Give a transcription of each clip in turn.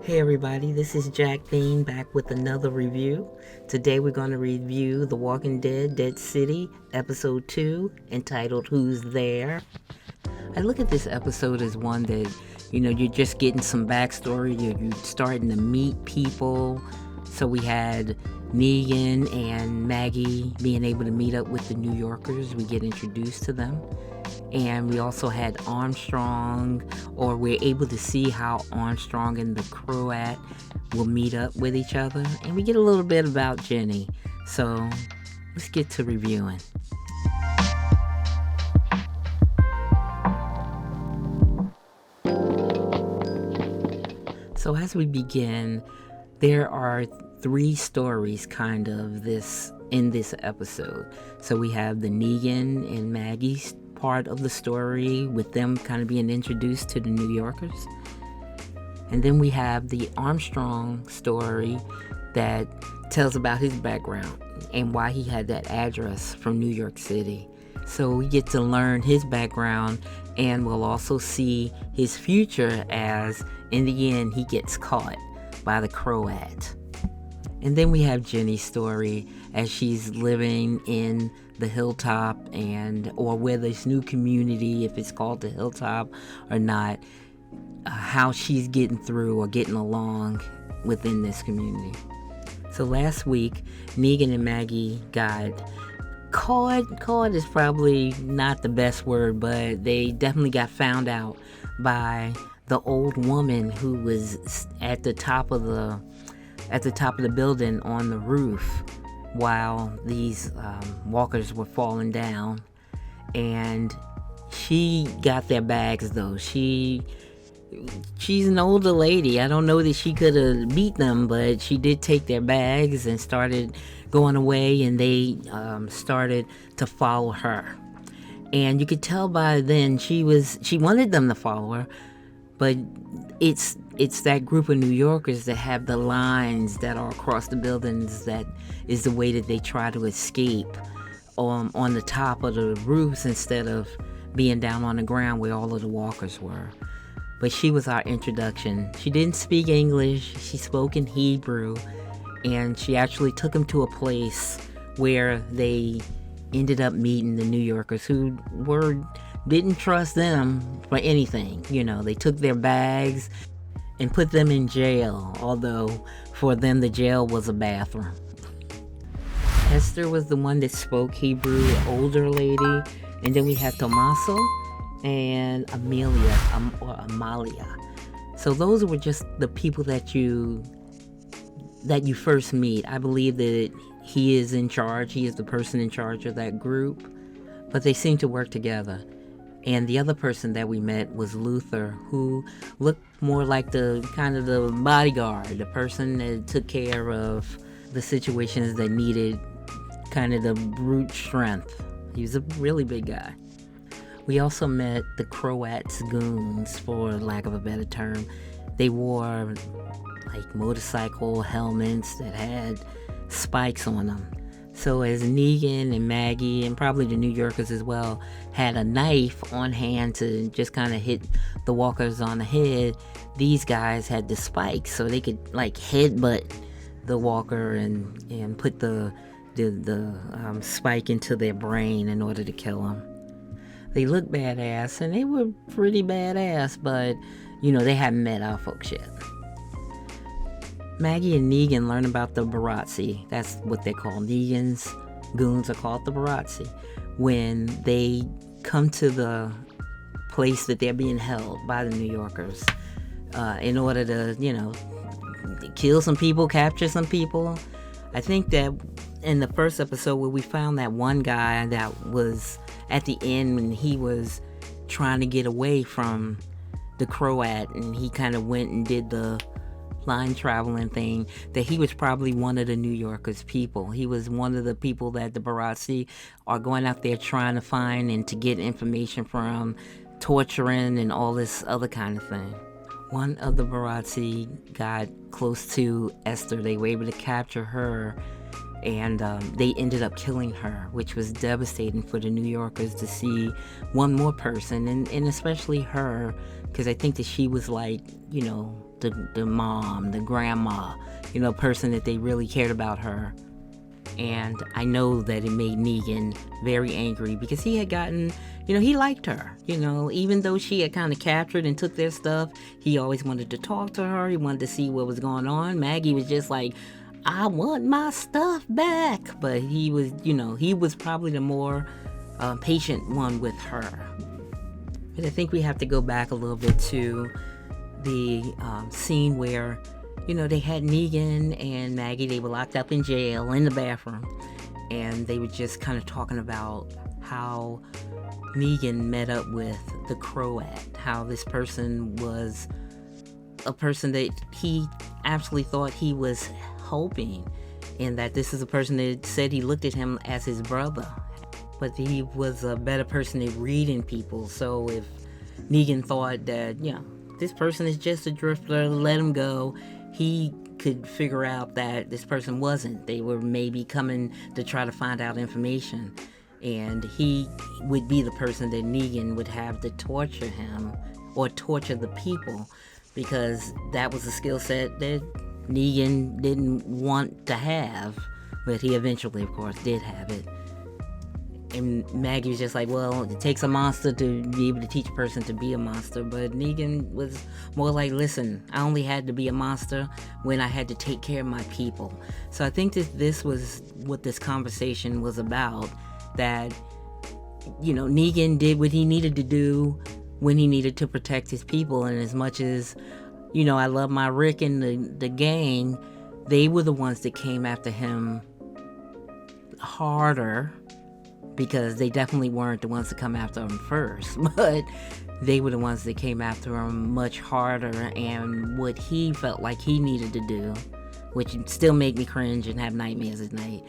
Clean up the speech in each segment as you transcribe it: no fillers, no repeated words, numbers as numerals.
Hey everybody, this is JacqBean back with another review. Today we're going to review The Walking Dead, Dead City, Episode 2, entitled Who's There? I look at this episode as one that, you're just getting some backstory, you're starting to meet people. So we had Negan and Maggie being able to meet up with the New Yorkers. We get introduced to them. And we also had Armstrong, or we're able to see how Armstrong and the Croat will meet up with each other. And we get a little bit about Jenny. So let's get to reviewing. So as we begin, there are three stories kind of in this episode. So we have the Negan and Maggie's part of the story, with them kind of being introduced to the New Yorkers. And then we have the Armstrong story that tells about his background and why he had that address from New York City. So we get to learn his background, and we'll also see his future as, in the end, he gets caught by the Croat. And then we have Jenny's story as she's living in the hilltop, or where this new community, if it's called the hilltop or not, how she's getting through or getting along within this community. So last week, Negan and Maggie got caught. Caught is probably not the best word, but they definitely got found out by the old woman who was at the top of the building on the roof while these walkers were falling down. And she got their bags though. She's an older lady. I don't know that she could have beat them, but she did take their bags and started going away, and they started to follow her. And you could tell by then she wanted them to follow her, but it's that group of New Yorkers that have the lines that are across the buildings that is the way that they try to escape on the top of the roofs instead of being down on the ground where all of the walkers were. But she was our introduction. She didn't speak English. She spoke in Hebrew, and she actually took them to a place where they ended up meeting the New Yorkers who didn't trust them for anything. They took their bags and put them in jail, although for them the jail was a bathroom. Esther was the one that spoke Hebrew, older lady, and then we had Tommaso and Amalia. So those were just the people that you first meet. I believe that he is in charge. He is the person in charge of that group, but they seem to work together. And the other person that we met was Luther, who looked more like the bodyguard, the person that took care of the situations that needed kind of the brute strength. He was a really big guy. We also met the Croats goons, for lack of a better term. They wore like motorcycle helmets that had spikes on them. So as Negan and Maggie, and probably the New Yorkers as well, had a knife on hand to just kind of hit the walkers on the head, these guys had the spikes so they could like headbutt the walker and put the spike into their brain in order to kill them. They looked badass, and they were pretty badass, but they hadn't met our folks yet. Maggie and Negan learn about the Barazzi. That's what they call Negan's goons are called the Barazzi. When they come to the place that they're being held by the New Yorkers, in order to, kill some people, capture some people. I think that in the first episode where we found that one guy that was at the end when he was trying to get away from the Croat, and he kind of went and did the line traveling thing, that he was probably one of the New Yorkers people. He was one of the people that the Barazzi are going out there trying to find and to get information from, torturing and all this other kind of thing. One of the Barazzi got close to Esther. They were able to capture her, and they ended up killing her, which was devastating for the New Yorkers to see one more person, and especially her, because I think that she was like, the mom, the grandma, person that they really cared about her. And I know that it made Negan very angry because he had gotten, he liked her. Even though she had kind of captured and took their stuff, he always wanted to talk to her. He wanted to see what was going on. Maggie was just like, I want my stuff back. But he was, he was probably the more patient one with her. But I think we have to go back a little bit to the scene where they had Negan and Maggie. They were locked up in jail in the bathroom, and they were just kind of talking about how Negan met up with the Croat, how this person was a person that he absolutely thought he was helping, and that this is a person that said he looked at him as his brother, but he was a better person at reading people. So if Negan thought that, this person is just a drifter, let him go, he could figure out that this person wasn't. They were maybe coming to try to find out information. And he would be the person that Negan would have to torture him or torture the people, because that was a skill set that Negan didn't want to have, but he eventually, of course, did have it. And Maggie was just like, well, it takes a monster to be able to teach a person to be a monster. But Negan was more like, listen, I only had to be a monster when I had to take care of my people. So I think that this was what this conversation was about, that, Negan did what he needed to do when he needed to protect his people. And as much as, I love my Rick and the gang, they were the ones that came after him harder, because they definitely weren't the ones to come after him first, but they were the ones that came after him much harder. And what he felt like he needed to do, which still made me cringe and have nightmares at night,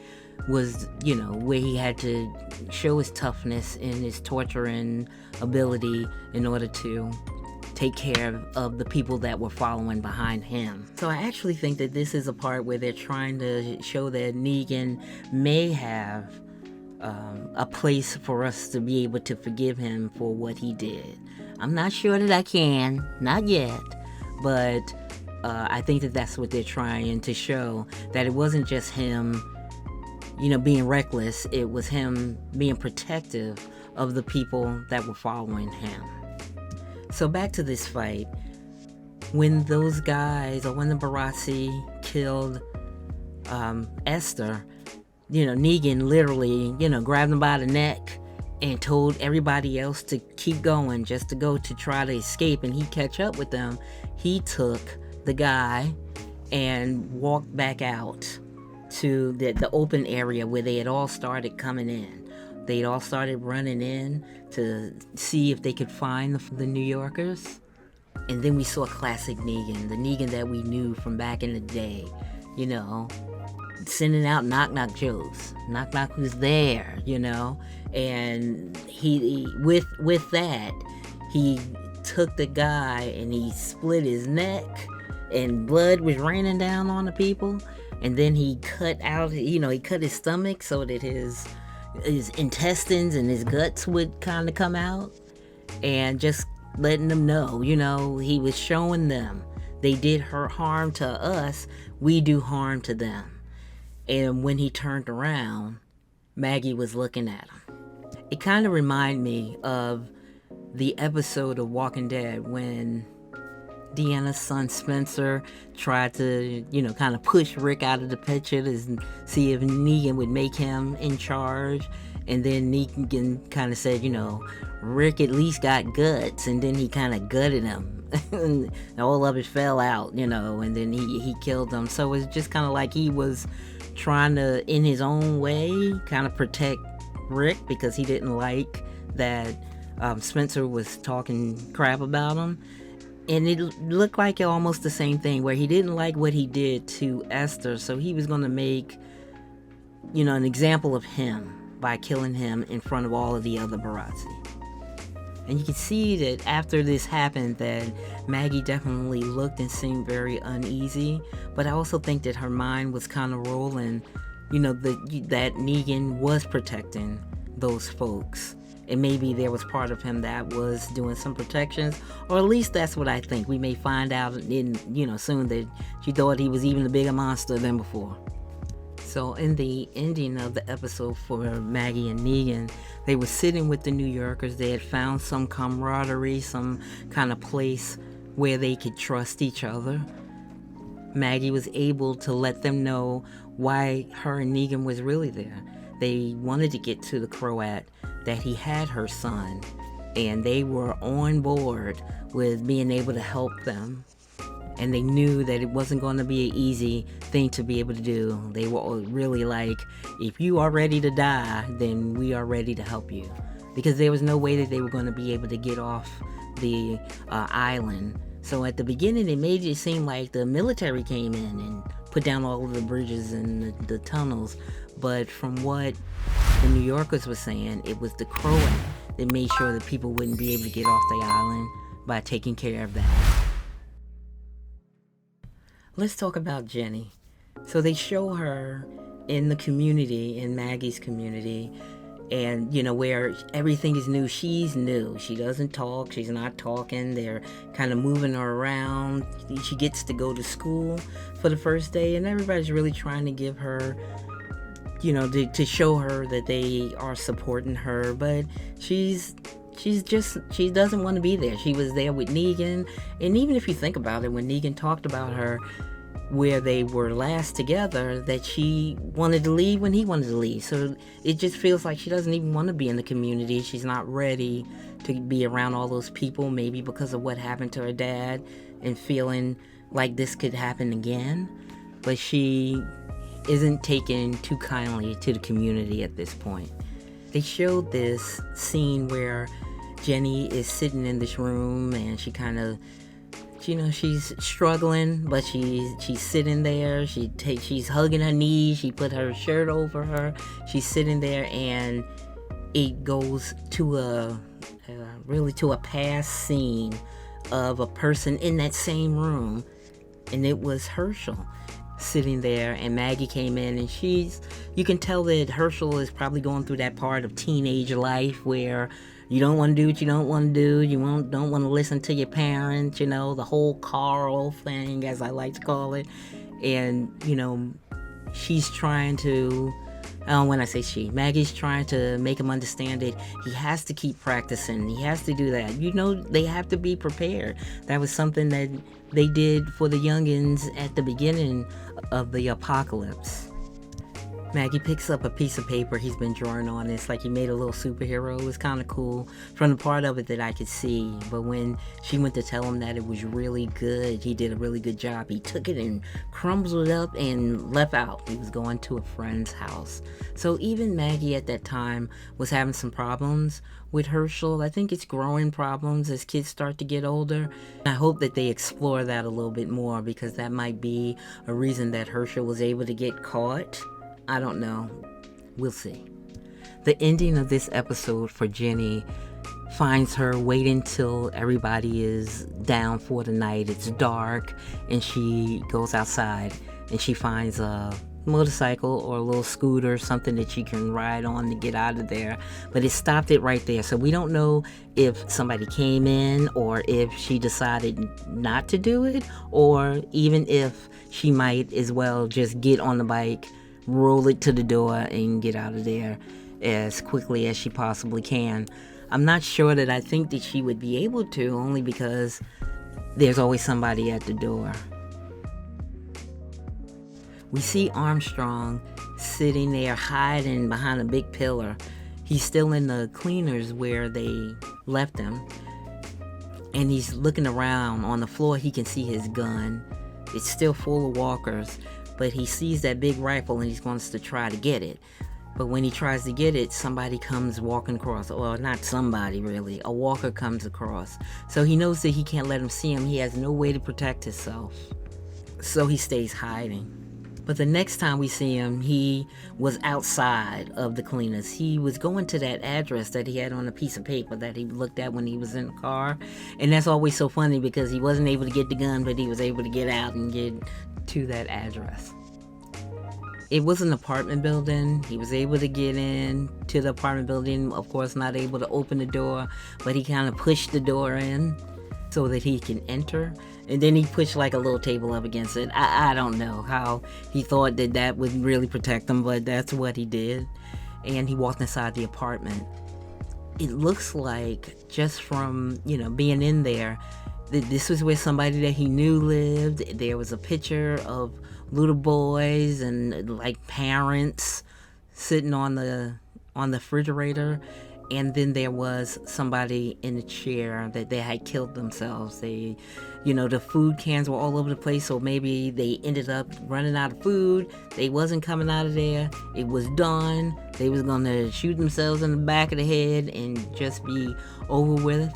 was, where he had to show his toughness and his torturing ability in order to take care of the people that were following behind him. So I actually think that this is a part where they're trying to show that Negan may have a place for us to be able to forgive him for what he did. I'm not sure that I can, not yet, but I think that that's what they're trying to show, that it wasn't just him, being reckless, it was him being protective of the people that were following him. So back to this fight, when those guys, or when the Barassi killed Esther, Negan literally, grabbed him by the neck and told everybody else to keep going, just to go to try to escape, and he'd catch up with them. He took the guy and walked back out to the open area where they had all started coming in. They'd all started running in to see if they could find the New Yorkers. And then we saw classic Negan, the Negan that we knew from back in the day, sending out knock-knock jokes. Knock-knock who's there, and he with that, he took the guy and he split his neck, and blood was raining down on the people. And then he cut out, he cut his stomach so that his intestines and his guts would kind of come out, and just letting them know, he was showing them they did harm to us, we do harm to them. And when he turned around, Maggie was looking at him. It kind of reminded me of the episode of Walking Dead when Deanna's son Spencer tried to, kind of push Rick out of the picture to see if Negan would make him in charge. And then Negan kind of said, Rick at least got guts. And then he kind of gutted him. And all of it fell out, and then he killed them. So it's just kind of like he was trying to, in his own way, kind of protect Rick, because he didn't like that Spencer was talking crap about him. And it looked like almost the same thing, where he didn't like what he did to Esther, so he was going to make, an example of him by killing him in front of all of the other Barassi. And you can see that after this happened, that Maggie definitely looked and seemed very uneasy. But I also think that her mind was kind of rolling, that Negan was protecting those folks. And maybe there was part of him that was doing some protections, or at least that's what I think. We may find out soon that she thought he was even a bigger monster than before. So in the ending of the episode for Maggie and Negan, they were sitting with the New Yorkers. They had found some camaraderie, some kind of place where they could trust each other. Maggie was able to let them know why her and Negan was really there. They wanted to get to the Croat that he had her son, and they were on board with being able to help them. And they knew that it wasn't going to be an easy thing to be able to do. They were really like, if you are ready to die, then we are ready to help you. Because there was no way that they were going to be able to get off the island. So at the beginning, it made it seem like the military came in and put down all of the bridges and the tunnels. But from what the New Yorkers were saying, it was the Croat that made sure that people wouldn't be able to get off the island by taking care of that. Let's talk about Jenny. So they show her in the community, in Maggie's community, and where everything is new. She's new. She doesn't talk. She's not talking. They're kind of moving her around. She gets to go to school for the first day, and everybody's really trying to give her, to show her that they are supporting her. But she doesn't want to be there. She was there with Negan, and even if you think about it, when Negan talked about her where they were last together, that she wanted to leave when he wanted to leave. So it just feels like she doesn't even want to be in the community. She's not ready to be around all those people, maybe because of what happened to her dad and feeling like this could happen again. But she isn't taken too kindly to the community at this point. They showed this scene where Jenny is sitting in this room and she kind of, she's struggling, but she's sitting there. She's hugging her knees. She put her shirt over her. She's sitting there, and it goes to a past scene of a person in that same room, and it was Herschel sitting there, and Maggie came in, and you can tell that Herschel is probably going through that part of teenage life where you don't want to do what you don't want to do. You don't want to listen to your parents, the whole Carl thing, as I like to call it. And, she's trying to, when I say she, Maggie's trying to make him understand that he has to keep practicing. He has to do that. They have to be prepared. That was something that they did for the youngins at the beginning of the apocalypse. Maggie picks up a piece of paper he's been drawing on. It's like he made a little superhero. It was kind of cool from the part of it that I could see. But when she went to tell him that it was really good, he did a really good job. He took it and crumbled it up and left out. He was going to a friend's house. So even Maggie at that time was having some problems with Herschel. I think it's growing problems as kids start to get older. I hope that they explore that a little bit more, because that might be a reason that Herschel was able to get caught. I don't know. We'll see. The ending of this episode for Jenny finds her waiting till everybody is down for the night. It's dark, and she goes outside and she finds a motorcycle or a little scooter, something that she can ride on to get out of there. But it stopped it right there. So we don't know if somebody came in or if she decided not to do it, or even if she might as well just get on the bike, roll it to the door, and get out of there as quickly as she possibly can. I'm not sure that I think that she would be able to, only because there's always somebody at the door. We see Armstrong sitting there hiding behind a big pillar. He's still in the cleaners where they left him, and he's looking around. On the floor he can see his gun. It's still full of walkers, but he sees that big rifle and he wants to try to get it. But when he tries to get it, somebody comes walking across. Well, not somebody really. A walker comes across. So he knows that he can't let him see him. He has no way to protect himself. So he stays hiding. But the next time we see him, he was outside of the cleaners. He was going to that address that he had on a piece of paper that he looked at when he was in the car. And that's always so funny, because he wasn't able to get the gun, but he was able to get out and get to that address. It was an apartment building. He was able to get in to the apartment building, of course not able to open the door, but he kind of pushed the door in so that he can enter. And then he pushed like a little table up against it. I don't know how he thought that would really protect him, but that's what he did. And he walked inside the apartment. It looks like, just from, being in there, that this was where somebody that he knew lived. There was a picture of little boys and like parents sitting on the refrigerator, and then there was somebody in a chair that they had killed themselves. They, the food cans were all over the place, so maybe they ended up running out of food. They wasn't coming out of there. It was done. They was gonna shoot themselves in the back of the head and just be over with.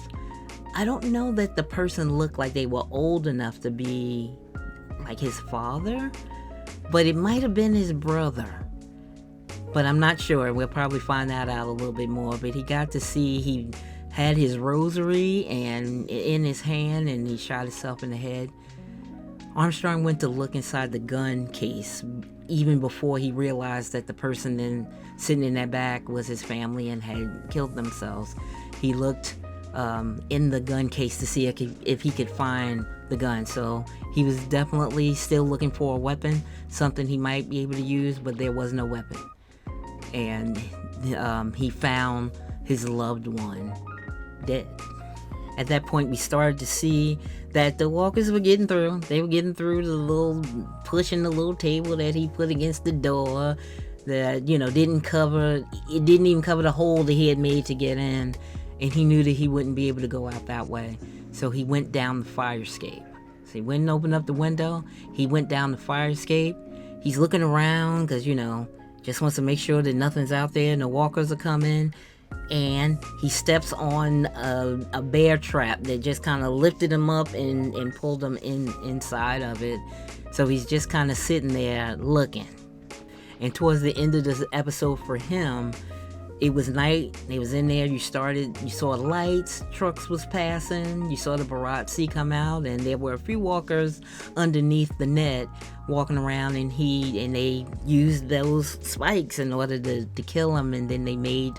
I don't know that the person looked like they were old enough to be like his father, but it might have been his brother. But I'm not sure. We'll probably find that out a little bit more. But he got to see, he had his rosary and in his hand, and he shot himself in the head. Armstrong went to look inside the gun case even before he realized that the person then sitting in that back was his family and had killed themselves. He looked in the gun case to see if he could find the gun. So he was definitely still looking for a weapon, something he might be able to use, but there was no weapon. And he found his loved one dead. At that point, we started to see that the walkers were getting through. They were getting through pushing the little table that he put against the door that, didn't even cover the hole that he had made to get in. And he knew that he wouldn't be able to go out that way. So he went down the fire escape. So he went and opened up the window. He went down the fire escape. He's looking around because, just wants to make sure that nothing's out there, no walkers are coming. And he steps on a bear trap that just kind of lifted him up and pulled him inside of it. So he's just kind of sitting there looking. And towards the end of this episode for him, it was night. He was in there. You saw lights, trucks was passing. You saw the Barazzi come out, and there were a few walkers underneath the net walking around, and they used those spikes in order to kill him, and then they made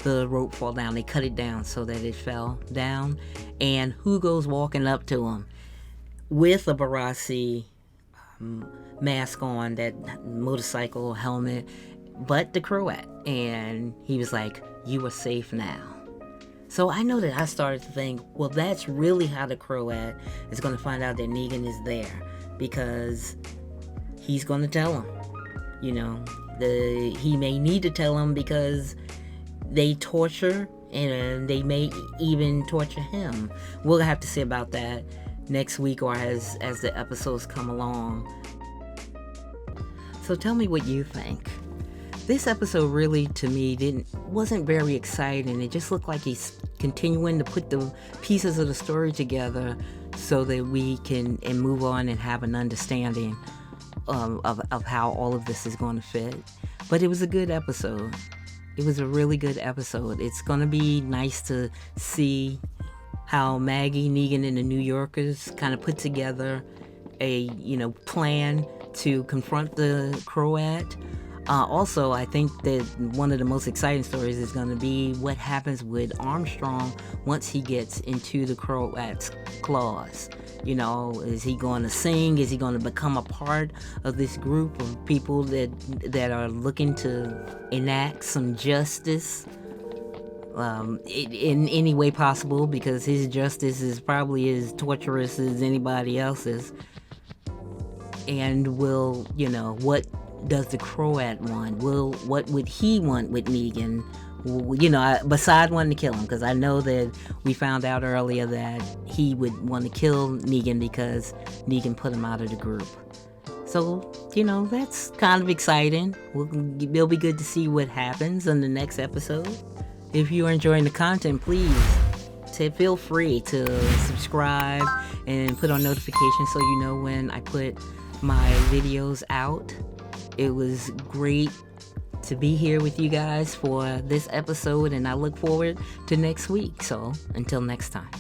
the rope fall down. They cut it down so that it fell down. And who goes walking up to him with a Barazzi mask on, that motorcycle helmet, but the Croat? And he was like, "You are safe now." So I know that I started to think, well, that's really how the Croat is going to find out that Negan is there, because he's going to tell him. He may need to tell him because they torture, and they may even torture him. We'll have to see about that next week or as the episodes come along. So tell me what you think. This episode really, to me, wasn't very exciting. It just looked like he's continuing to put the pieces of the story together so that we can move on and have an understanding of how all of this is going to fit. But it was a good episode. It was a really good episode. It's going to be nice to see how Maggie, Negan, and the New Yorkers kind of put together a plan to confront the Croat. Also, I think that one of the most exciting stories is going to be what happens with Armstrong once he gets into the Croat's claws. Is he going to sing? Is he going to become a part of this group of people that are looking to enact some justice in any way possible? Because his justice is probably as torturous as anybody else's. And what does the Croat want? What would he want with Negan? Besides wanting to kill him, because I know that we found out earlier that he would want to kill Negan because Negan put him out of the group. So, that's kind of exciting. It'll be good to see what happens in the next episode. If you are enjoying the content, please feel free to subscribe and put on notifications so you know when I put my videos out. It was great to be here with you guys for this episode, and I look forward to next week. So until next time.